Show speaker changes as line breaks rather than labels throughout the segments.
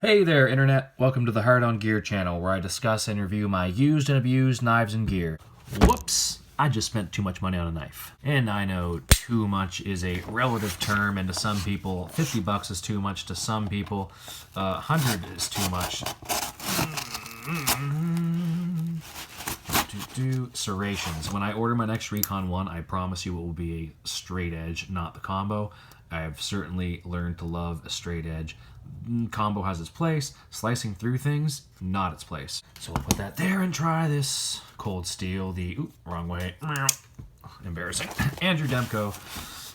Hey there, Internet. Welcome to the Hard On Gear channel, where I discuss and review my used and abused knives and gear. Whoops! I just spent too much money on a knife. And I know too much is a relative term, and to some people, 50 bucks is too much. To some people, 100 is too much. Serrations. When I order my next Recon 1, I promise you it will be a straight edge, not the combo. I've certainly learned to love a straight edge. Combo has its place. Slicing through things, not its place. So we'll put that there and try this cold steel. Wrong way. Embarrassing. Andrew Demko,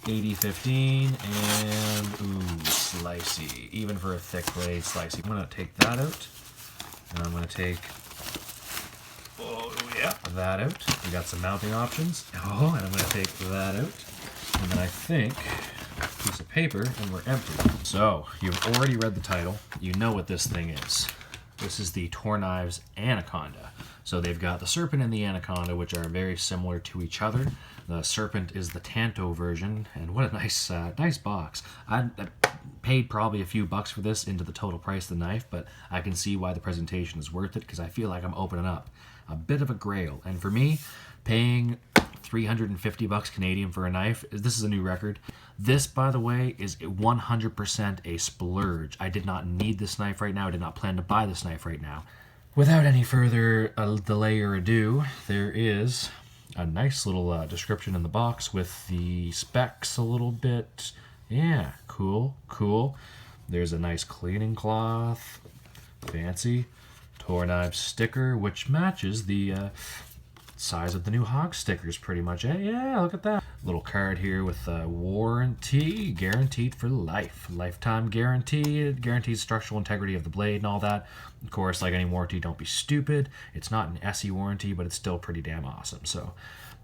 8015, and slicey. Even for a thick blade, slicey. I'm gonna take that out, and I'm gonna take that out. We got some mounting options. And I'm gonna take that out, and then I think piece of paper, and we're empty. So, you've already read the title. You know what this thing is. This is the Toor Knives Anaconda. So they've got the Serpent and the Anaconda, which are very similar to each other. The Serpent is the Tanto version, and what a nice box. I paid probably a few bucks for this into the total price of the knife, but I can see why the presentation is worth it, because I feel like I'm opening up a bit of a grail. And for me, paying 350 bucks Canadian for a knife, this is a new record. This, by the way, is 100% a splurge. I did not need this knife right now. I did not plan to buy this knife right now. Without any further delay or ado, there is a nice little description in the box with the specs a little bit. Yeah, cool. There's a nice cleaning cloth, fancy Toor Knives sticker, which matches the size of the new hog stickers pretty much. Yeah, look at that. Little card here with warranty, guaranteed for life. Lifetime guarantee. It guarantees structural integrity of the blade and all that. Of course, like any warranty, don't be stupid. It's not an SE warranty, but it's still pretty damn awesome. So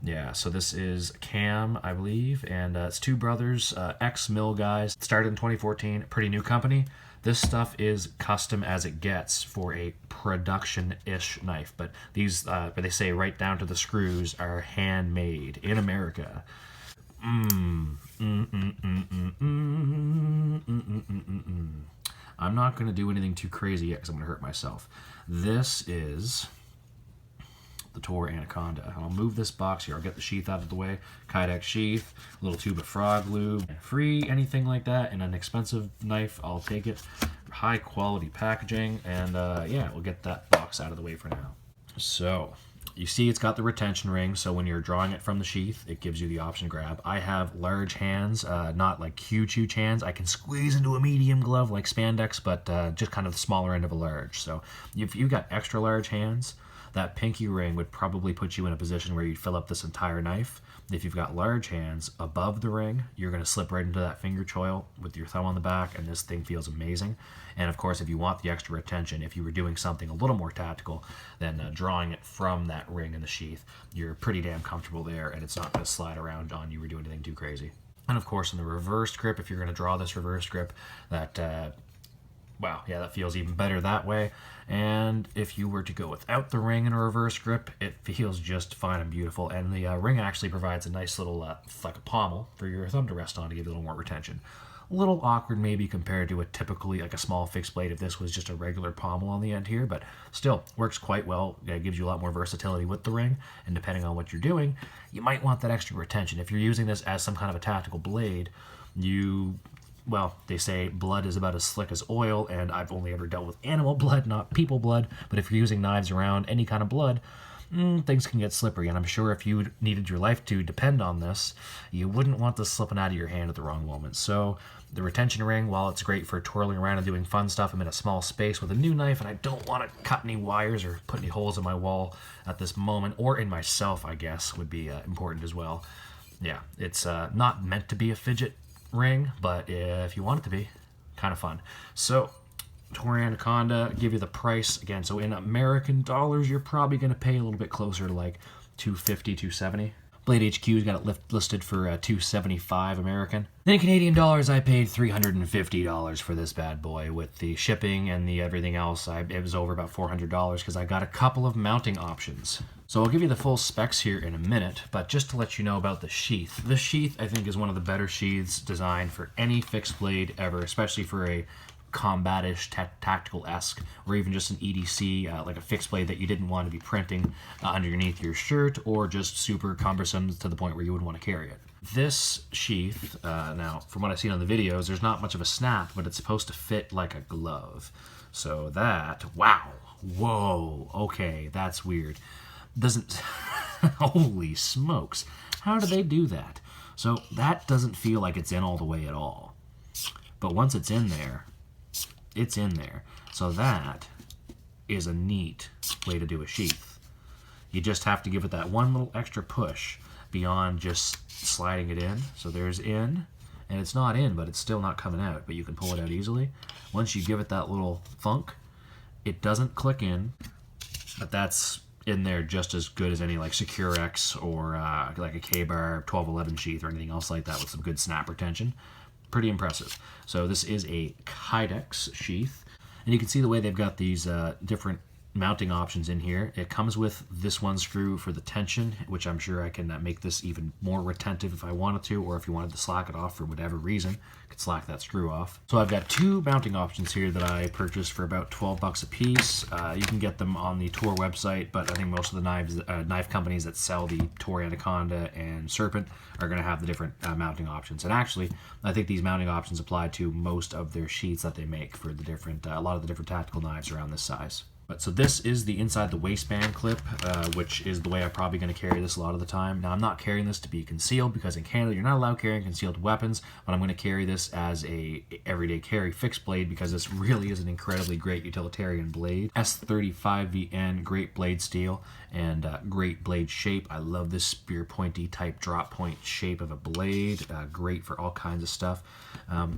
yeah, so this is Cam, I believe, and it's two brothers, ex-mill guys. Started in 2014, pretty new company. This stuff is custom as it gets for a production-ish knife, but these, but they say right down to the screws, are handmade in America. I'm not going to do anything too crazy yet because I'm going to hurt myself. This is the Toor Anaconda. I'll move this box here. I'll get the sheath out of the way. Kydex sheath, little tube of frog lube. Free, anything like that, and an expensive knife, I'll take it. High quality packaging, and yeah, we'll get that box out of the way for now. So, you see it's got the retention ring, so when you're drawing it from the sheath, it gives you the option to grab. I have large hands, not like huge hands. I can squeeze into a medium glove like spandex, but just kind of the smaller end of a large. So, if you've got extra large hands, that pinky ring would probably put you in a position where you'd fill up this entire knife. If you've got large hands above the ring, you're going to slip right into that finger choil with your thumb on the back, and this thing feels amazing. And of course, if you want the extra retention, if you were doing something a little more tactical than drawing it from that ring in the sheath, you're pretty damn comfortable there, and it's not going to slide around on you or do anything too crazy. And of course, in the reverse grip, if you're going to draw this reverse grip, that wow, yeah, that feels even better that way. And if you were to go without the ring in a reverse grip, it feels just fine and beautiful. And the ring actually provides a nice little, like a pommel for your thumb to rest on to give you a little more retention. A little awkward maybe compared to a typically, like a small fixed blade if this was just a regular pommel on the end here, but still works quite well. It gives you a lot more versatility with the ring, and depending on what you're doing, you might want that extra retention. If you're using this as some kind of a tactical blade, well, they say blood is about as slick as oil, and I've only ever dealt with animal blood, not people blood, but if you're using knives around any kind of blood, things can get slippery, and I'm sure if you needed your life to depend on this, you wouldn't want this slipping out of your hand at the wrong moment. So the retention ring, while it's great for twirling around and doing fun stuff, I'm in a small space with a new knife, and I don't want to cut any wires or put any holes in my wall at this moment, or in myself, I guess, would be important as well. Yeah, it's not meant to be a fidget ring, but if you want it to be, kind of fun. So Toor Anaconda, give you the price again. So in American dollars, you're probably going to pay a little bit closer to like $250, $270. Blade HQ's got it listed for $275 American. Then in Canadian dollars, I paid $350 for this bad boy with the shipping and the everything else. It was over about $400 because I got a couple of mounting options. So I'll give you the full specs here in a minute, but just to let you know about the sheath. This sheath, I think, is one of the better sheaths designed for any fixed blade ever, especially for a combatish, tactical-esque, or even just an EDC, like a fixed blade that you didn't want to be printing underneath your shirt, or just super cumbersome to the point where you wouldn't want to carry it. This sheath, now from what I've seen on the videos, there's not much of a snap, but it's supposed to fit like a glove. So that, wow, whoa, okay, that's weird. Doesn't, holy smokes, how do they do that? So that doesn't feel like it's in all the way at all. But once it's in there, it's in there. So that is a neat way to do a sheath. You just have to give it that one little extra push beyond just sliding it in. So there's in, and it's not in, but it's still not coming out, but you can pull it out easily. Once you give it that little thunk, it doesn't click in, but that's in there just as good as any like Securex or like a K-bar 1211 sheath or anything else like that with some good snap retention. Pretty impressive. So this is a Kydex sheath, and you can see the way they've got these different mounting options in here. It comes with this one screw for the tension, which I'm sure I can make this even more retentive if I wanted to, or if you wanted to slack it off for whatever reason, I could slack that screw off. So I've got two mounting options here that I purchased for about 12 bucks a piece. You can get them on the Toor website, but I think most of the knife companies that sell the Toor Anaconda and Serpent are going to have the different mounting options. And actually, I think these mounting options apply to most of their sheaths that they make for the different, a lot of the different tactical knives around this size. So this is the inside the waistband clip, which is the way I'm probably going to carry this a lot of the time. Now I'm not carrying this to be concealed because in Canada you're not allowed carrying concealed weapons, but I'm going to carry this as a everyday carry fixed blade because this really is an incredibly great utilitarian blade. S35VN, great blade steel and great blade shape. I love this spear pointy type drop point shape of a blade. Great for all kinds of stuff. I'll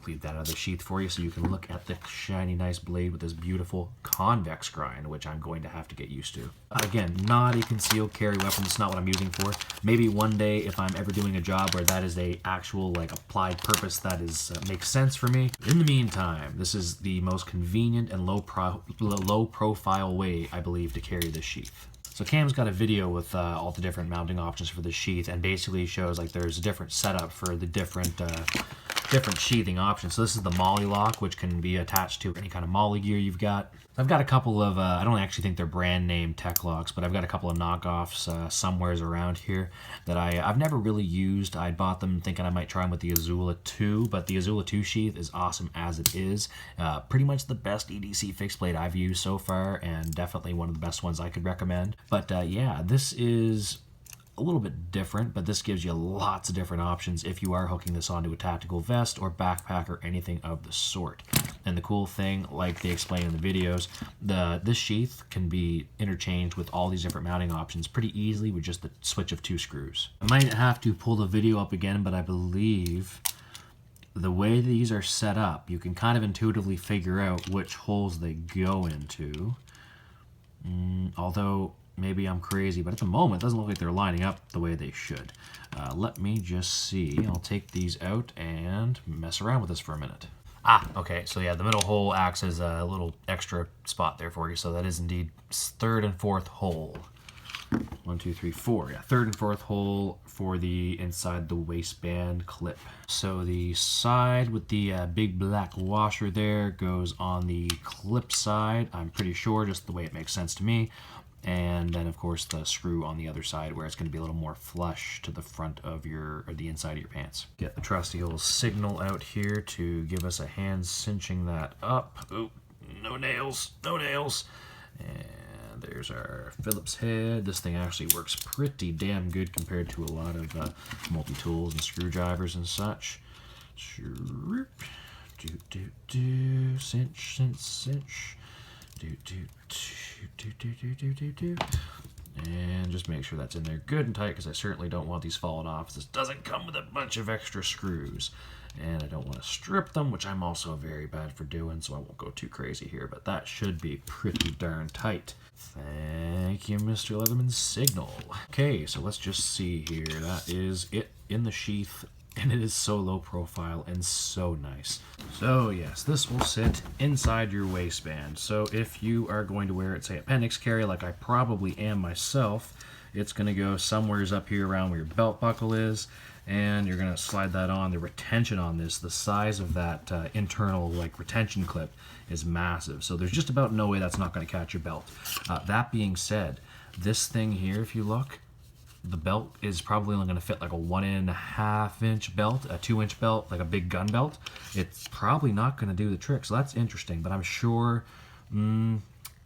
leave that other sheath for you so you can look at the shiny nice blade with this beautiful convex grind, which I'm going to have to get used to. Again, not a concealed carry weapon. It's not what I'm using for. Maybe one day if I'm ever doing a job where that is a actual like applied purpose that is makes sense for me. In the meantime, this is the most convenient and low profile way I believe to carry this sheath. So Cam's got a video with all the different mounting options for the sheath, and basically shows like there's a different setup for the different sheathing options. So this is the Molly lock, which can be attached to any kind of Molly gear you've got. I've got a couple of, I don't actually think they're brand name tech locks, but I've got a couple of knockoffs somewheres around here that I've never really used. I bought them thinking I might try them with the Azula 2, but the Azula 2 sheath is awesome as it is. Pretty much the best EDC fixed blade I've used so far, and definitely one of the best ones I could recommend. But yeah, this is a little bit different, but this gives you lots of different options if you are hooking this onto a tactical vest or backpack or anything of the sort. And the cool thing, like they explain in the videos, this sheath can be interchanged with all these different mounting options pretty easily with just the switch of 2 screws. I might have to pull the video up again, but I believe the way these are set up, you can kind of intuitively figure out which holes they go into. Although maybe I'm crazy, but at the moment it doesn't look like they're lining up the way they should. Let me just see. I'll take these out and mess around with this for a minute. Okay, so yeah, the middle hole acts as a little extra spot there for you, so that is indeed 3rd and 4th hole. 1, 2, 3, 4. Yeah, 3rd and 4th hole for the inside the waistband clip. So the side with the big black washer there goes on the clip side, I'm pretty sure, just the way it makes sense to me. And then of course the screw on the other side where it's going to be a little more flush to the front of your, or the inside of your pants. Get the trusty old signal out here to give us a hand cinching that up. Oop, no nails, no nails. And there's our Phillips head. This thing actually works pretty damn good compared to a lot of multi-tools and screwdrivers and such. Cinch, cinch, cinch. And just make sure that's in there good and tight, because I certainly don't want these falling off. This doesn't come with a bunch of extra screws, and I don't want to strip them, which I'm also very bad for doing, so I won't go too crazy here, but that should be pretty darn tight. Thank you, Mr. Leatherman's signal. Okay, so let's just see here. That is it in the sheath. And it is so low profile and so nice. So yes, this will sit inside your waistband. So if you are going to wear it, say, appendix carry, like I probably am myself, it's going to go somewheres up here around where your belt buckle is. and you're gonna slide that on. The retention on this, the size of that internal like retention clip is massive. So there's just about no way that's not gonna catch your belt. That being said, this thing here, if you look, the belt is probably only going to fit like a 1.5 inch belt, a 2-inch belt, like a big gun belt. It's probably not going to do the trick, so that's interesting. But I'm sure,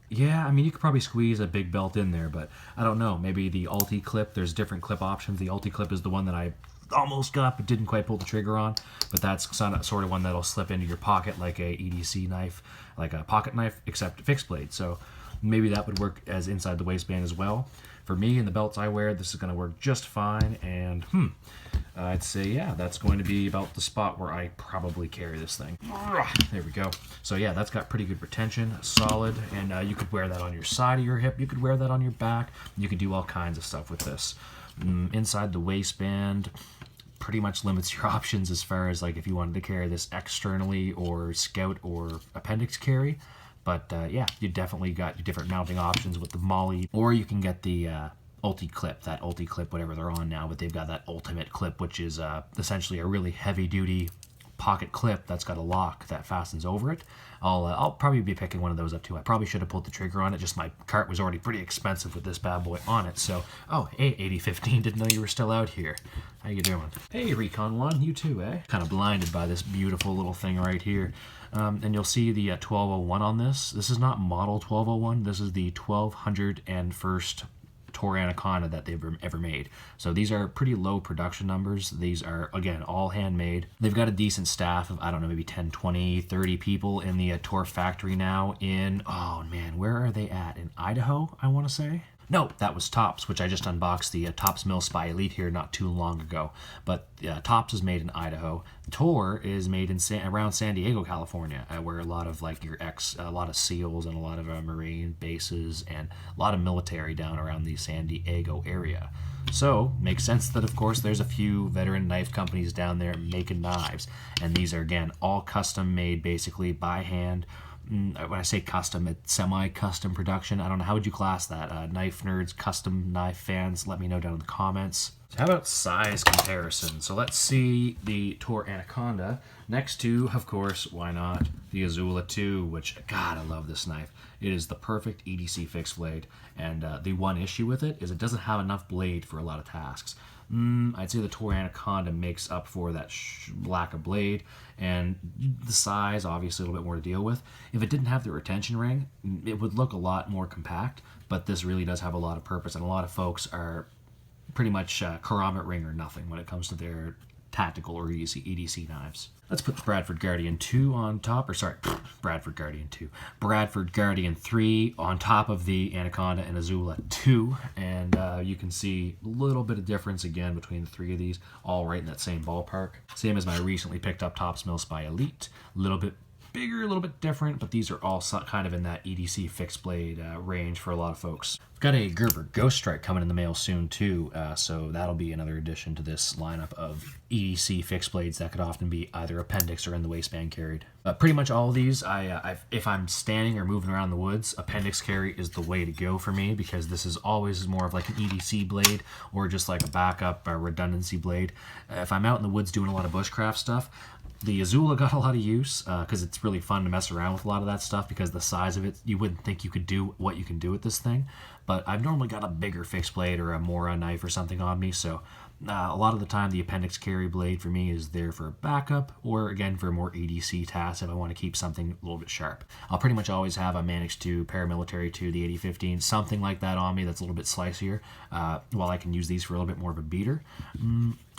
yeah, I mean, you could probably squeeze a big belt in there, but I don't know. Maybe the Ulti clip, there's different clip options. The Ulti clip is the one that I almost got but didn't quite pull the trigger on, but that's sort of one that'll slip into your pocket like a EDC knife, like a pocket knife, except fixed blade. So maybe that would work as inside the waistband as well. For me and the belts I wear, this is going to work just fine, and I'd say, yeah, that's going to be about the spot where I probably carry this thing. There we go. So yeah, that's got pretty good retention, solid, and you could wear that on your side of your hip, you could wear that on your back, you could do all kinds of stuff with this. Inside the waistband, pretty much limits your options as far as like if you wanted to carry this externally or scout or appendix carry. But yeah, you definitely got your different mounting options with the Molly, or you can get the Ulti clip, that Ulti clip, whatever they're on now, but they've got that Ultimate clip, which is essentially a really heavy-duty pocket clip that's got a lock that fastens over it. I'll probably be picking one of those up too. I probably should have pulled the trigger on it, just my cart was already pretty expensive with this bad boy on it. So, oh, hey, 8015, didn't know you were still out here. How you doing? Hey, Recon 1, you too, eh? Kind of blinded by this beautiful little thing right here. And you'll see the 1201 on this. This is not model 1201. This is the 1201st Toor Anaconda that they've ever made. So these are pretty low production numbers. These are, again, all handmade. They've got a decent staff of, I don't know, maybe 10, 20, 30 people in the Toor factory now in, oh man, where are they at? In Idaho, I want to say? No, that was Tops, which I just unboxed the Tops Mill Spy Elite here not too long ago. But Tops is made in Idaho. Toor is made in around San Diego, California, where a lot of like a lot of SEALs and a lot of Marine bases and a lot of military down around the San Diego area. So makes sense that of course there's a few veteran knife companies down there making knives, and these are again all custom made basically by hand. When I say custom, it's semi-custom production. I don't know, how would you class that? Knife nerds, custom knife fans, let me know down in the comments. So how about size comparison? So let's see the Toor Anaconda next to, of course, why not, the Azula 2, which, God, I love this knife. It is the perfect EDC fixed blade, and the one issue with it is it doesn't have enough blade for a lot of tasks. I'd say the Toor Anaconda makes up for that lack of blade, and the size, obviously a little bit more to deal with. If it didn't have the retention ring, it would look a lot more compact, but this really does have a lot of purpose, and a lot of folks are pretty much Karambit ring or nothing when it comes to their tactical or EDC knives. Let's put the Bradford Guardian 2 on top, or sorry, Bradford Guardian 2. Bradford Guardian 3 on top of the Anaconda and Azula 2, and you can see a little bit of difference again between the three of these, all right in that same ballpark. Same as my recently picked up Tops Mill Spy Elite, a little bit bigger, a little bit different, but these are all kind of in that EDC fixed blade range for a lot of folks. Got a Gerber Ghost Strike coming in the mail soon too, so that'll be another addition to this lineup of EDC fixed blades that could often be either appendix or in the waistband carried. Pretty much all of these, if I'm standing or moving around the woods, appendix carry is the way to go for me, because this is always more of like an EDC blade or just like a backup redundancy blade. If I'm out in the woods doing a lot of bushcraft stuff, the Azula got a lot of use because it's really fun to mess around with a lot of that stuff, because the size of it, you wouldn't think you could do what you can do with this thing. But I've normally got a bigger fixed blade or a Mora knife or something on me, so a lot of the time the appendix carry blade for me is there for backup, or again for more EDC tasks if I want to keep something a little bit sharp. I'll pretty much always have a Manix 2, Paramilitary 2, the 8015, something like that on me that's a little bit slicier, while I can use these for a little bit more of a beater.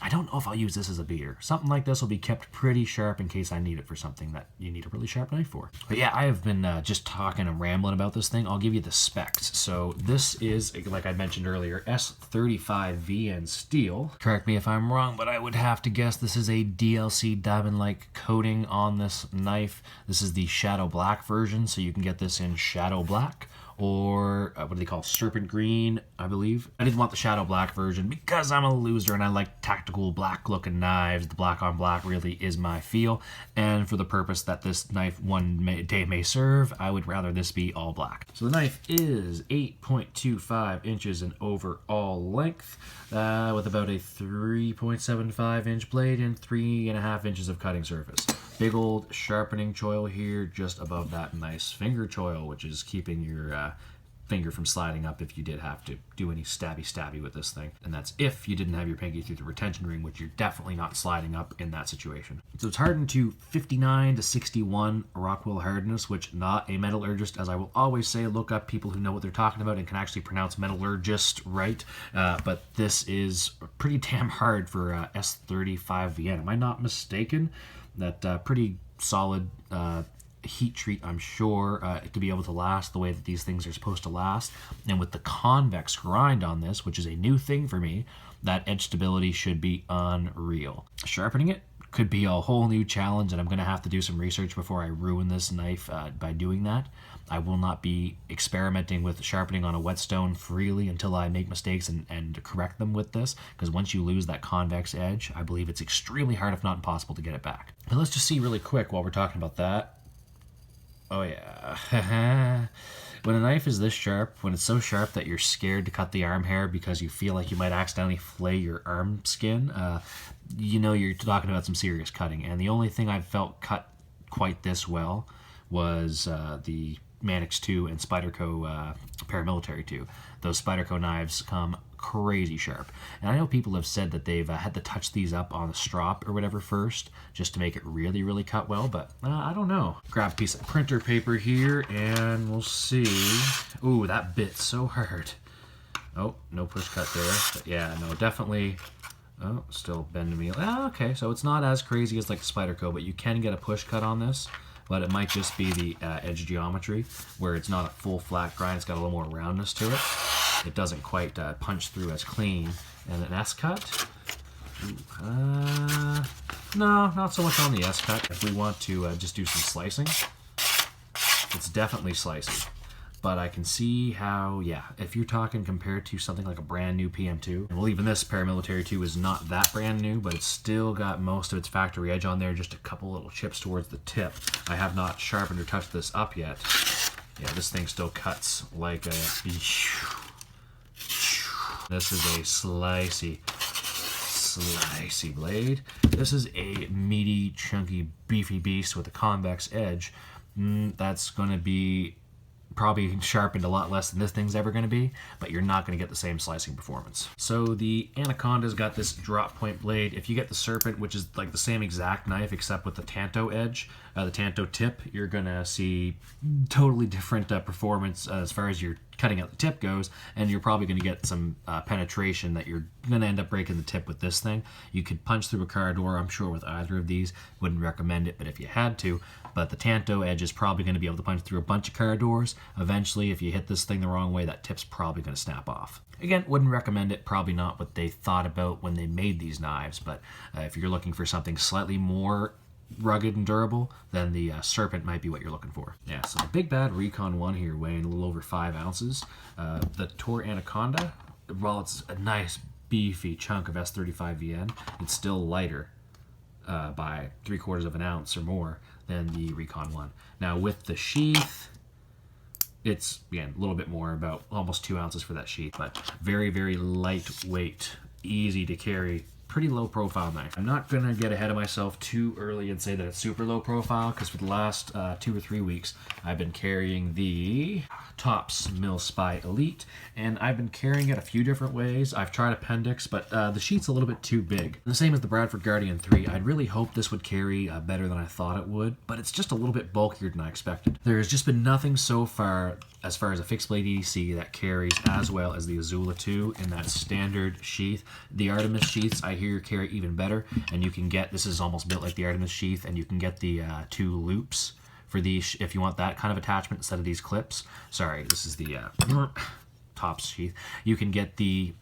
I don't know if I'll use this as a beater. Something like this will be kept pretty sharp in case I need it for something that you need a really sharp knife for. But yeah, I have been just talking and rambling about this thing. I'll give you the specs. So this is, like I mentioned earlier, S35VN steel. Correct me if I'm wrong, but I would have to guess this is a DLC diamond-like coating on this knife. This is the Shadow Black version, so you can get this in Shadow Black or what do they call, serpent green, I believe. I didn't want the shadow black version because I'm a loser and I like tactical black looking knives. The black on black really is my feel, and for the purpose that this knife one day may serve, I would rather this be all black. So the knife is 8.25 inches in overall length, with about a 3.75 inch blade and 3.5 inches of cutting surface. Big old sharpening choil here just above that nice finger choil, which is keeping your finger from sliding up if you did have to do any stabby with this thing. And that's if you didn't have your pinky through the retention ring, which you're definitely not sliding up in that situation. So it's hardened to 59 to 61 Rockwell hardness, which not a metallurgist, as I will always say, look up people who know what they're talking about and can actually pronounce metallurgist right. But this is pretty damn hard for S35VN. Am I not mistaken? That pretty solid heat treat, I'm sure, to be able to last the way that these things are supposed to last. And with the convex grind on this, which is a new thing for me, that edge stability should be unreal. Sharpening it could be a whole new challenge, and I'm going to have to do some research before I ruin this knife by doing that. I will not be experimenting with sharpening on a whetstone freely until I make mistakes and correct them with this, because once you lose that convex edge, I believe it's extremely hard, if not impossible, to get it back. But let's just see really quick while we're talking about that. Oh yeah. When a knife is this sharp, when it's so sharp that you're scared to cut the arm hair because you feel like you might accidentally flay your arm skin, you know you're talking about some serious cutting. And the only thing I've felt cut quite this well was the Mannix 2 and Spyderco Paramilitary 2. Those Spyderco knives come crazy sharp. And I know people have said that they've had to touch these up on the strop or whatever first just to make it really cut well, but I don't know. Grab a piece of printer paper here and we'll see. Ooh, that bit so hard. Oh, no push cut there. But yeah, no, definitely. Oh, still bending me. Oh, okay, so it's not as crazy as like the Spyderco, but you can get a push cut on this. But it might just be the edge geometry, where it's not a full flat grind, it's got a little more roundness to it. It doesn't quite punch through as clean. And an S-cut? No, not so much on the S-cut. If we want to just do some slicing, it's definitely slicing. But I can see how, yeah, if you're talking compared to something like a brand new PM2, well, even this Paramilitary 2 is not that brand new, but it's still got most of its factory edge on there, just a couple little chips towards the tip. I have not sharpened or touched this up yet. Yeah, this thing still cuts like a... This is a slicey blade. This is a meaty, chunky, beefy beast with a convex edge. That's going to be probably sharpened a lot less than this thing's ever going to be, but you're not going to get the same slicing performance. So the Anaconda's got this drop point blade. If you get the Serpent, which is like the same exact knife except with the Tanto edge, the Tanto tip, you're going to see totally different performance as far as your cutting out the tip goes, and you're probably going to get some penetration that you're going to end up breaking the tip with this thing. You could punch through a car door, I'm sure, with either of these. Wouldn't recommend it, but if you had to. But the Tanto edge is probably going to be able to punch through a bunch of car doors. Eventually, if you hit this thing the wrong way, that tip's probably going to snap off. Again, wouldn't recommend it. Probably not what they thought about when they made these knives, but if you're looking for something slightly more rugged and durable, then the Serpent might be what you're looking for. Yeah, so the big bad Recon 1 here, weighing a little over 5 ounces. The Toor Anaconda, while it's a nice beefy chunk of S35VN, it's still lighter by 3/4 of an ounce or more than the Recon 1. Now with the sheath, it's, again, a little bit more, about almost 2 ounces for that sheath, but very lightweight, easy to carry, pretty low profile knife. I'm not gonna get ahead of myself too early and say that it's super low profile, because for the last 2 or 3 weeks I've been carrying the Tops Mill Spy Elite, and I've been carrying it a few different ways. I've tried appendix, but the sheet's a little bit too big. The same as the Bradford Guardian 3. I'd really hoped this would carry better than I thought it would, but it's just a little bit bulkier than I expected. There's just been nothing so far as a fixed blade EDC that carries as well as the Azula 2 in that standard sheath. The Artemis sheaths I hear carry even better, and you can get, this is almost built like the Artemis sheath, and you can get the 2 loops for these if you want that kind of attachment instead of these clips. Sorry, this is the Tops sheath. You can get the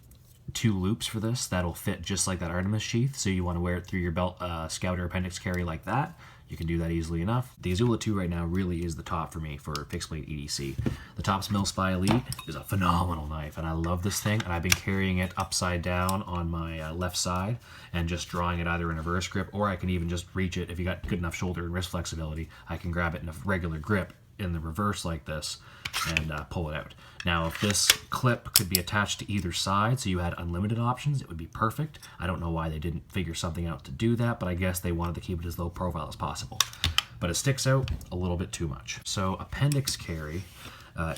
2 loops for this that'll fit just like that Artemis sheath, so you want to wear it through your belt, scout or appendix carry like that, you can do that easily enough. The Azula 2 right now really is the top for me for fixed blade EDC. The Tops Millspy Elite is a phenomenal knife, and I love this thing, and I've been carrying it upside down on my left side and just drawing it either in a reverse grip, or I can even just reach it. If you got good enough shoulder and wrist flexibility, I can grab it in a regular grip in the reverse like this and pull it out. Now, if this clip could be attached to either side so you had unlimited options, it would be perfect. I don't know why they didn't figure something out to do that, but I guess they wanted to keep it as low profile as possible. But it sticks out a little bit too much. So appendix carry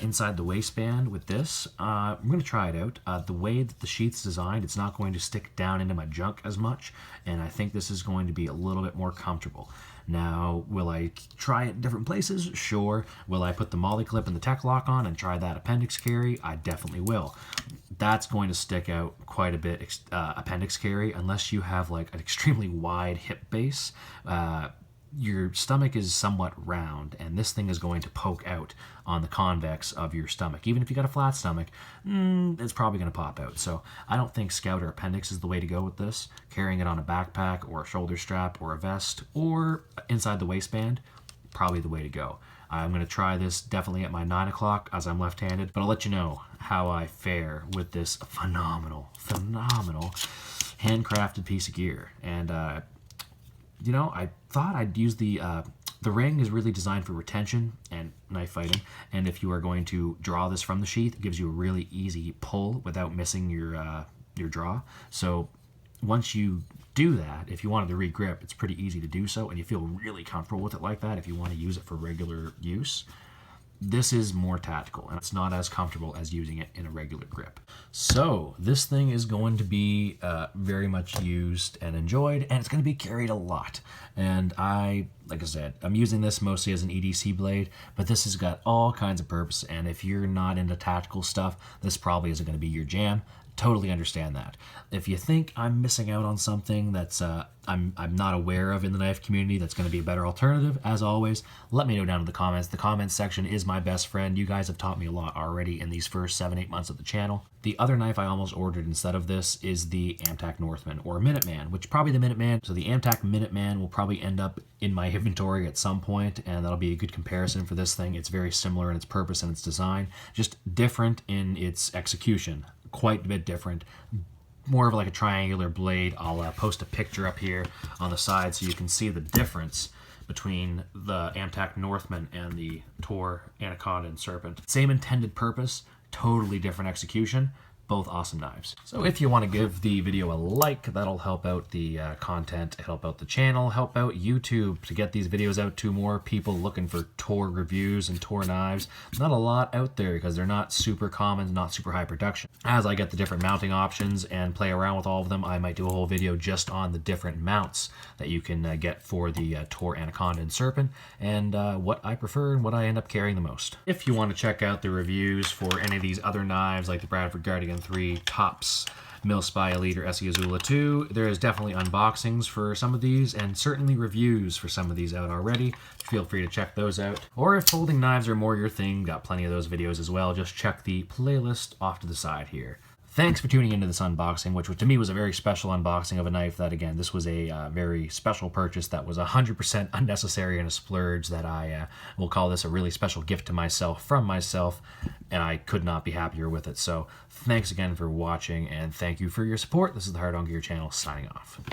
inside the waistband with this, I'm going to try it out. The way that the sheath's designed, it's not going to stick down into my junk as much, and I think this is going to be a little bit more comfortable. Now, will I try it in different places? Sure. Will I put the molly clip and the tech lock on and try that appendix carry? I definitely will. That's going to stick out quite a bit, appendix carry, unless you have like an extremely wide hip base. Your stomach is somewhat round, and this thing is going to poke out on the convex of your stomach. Even if you got a flat stomach, it's probably going to pop out. So I don't think Scout or appendix is the way to go with this. Carrying it on a backpack or a shoulder strap or a vest or inside the waistband, probably the way to go. I'm going to try this definitely at my 9 o'clock as I'm left-handed, but I'll let you know how I fare with this phenomenal handcrafted piece of gear. And you know, I thought I'd use the ring is really designed for retention and knife fighting, and if you are going to draw this from the sheath, it gives you a really easy pull without missing your draw. So once you do that, if you wanted to re-grip, it's pretty easy to do so, and you feel really comfortable with it like that if you want to use it for regular use. This is more tactical, and it's not as comfortable as using it in a regular grip. So this thing is going to be very much used and enjoyed, and it's going to be carried a lot. And like I said, I'm using this mostly as an EDC blade, but this has got all kinds of purpose, and if you're not into tactical stuff, this probably isn't going to be your jam. Totally understand that. If you think I'm missing out on something that's I'm not aware of in the knife community that's going to be a better alternative, as always, let me know down in the comments. The comments section is my best friend. You guys have taught me a lot already in these first 7-8 months of the channel. The other knife I almost ordered instead of this is the Amtac Northman, or Minuteman, which probably the Minuteman. So the Amtac Minuteman will probably end up in my inventory at some point, and that'll be a good comparison for this thing. It's very similar in its purpose and its design, just different in its execution. Quite a bit different, more of like a triangular blade. I'll post a picture up here on the side so you can see the difference between the Amtac Northman and the Toor Anaconda and Serpent. Same intended purpose, totally different execution. Both awesome knives. So if you want to give the video a like, that'll help out the content, help out the channel, help out YouTube to get these videos out to more people looking for Toor reviews and Toor knives. Not a lot out there because they're not super common, not super high production. As I get the different mounting options and play around with all of them, I might do a whole video just on the different mounts that you can get for the Toor Anaconda and Serpent, and what I prefer and what I end up carrying the most. If you want to check out the reviews for any of these other knives like the Bradford Guardian 3, Tops Millspy Elite, or SE Azula 2. There is definitely unboxings for some of these, and certainly reviews for some of these out already. Feel free to check those out. Or if folding knives are more your thing, got plenty of those videos as well. Just check the playlist off to the side here. Thanks for tuning into this unboxing, which to me was a very special unboxing of a knife that, again, this was a very special purchase that was 100% unnecessary and a splurge that I will call this a really special gift to myself, from myself, and I could not be happier with it. So thanks again for watching, and thank you for your support. This is the Hard On Gear channel, signing off.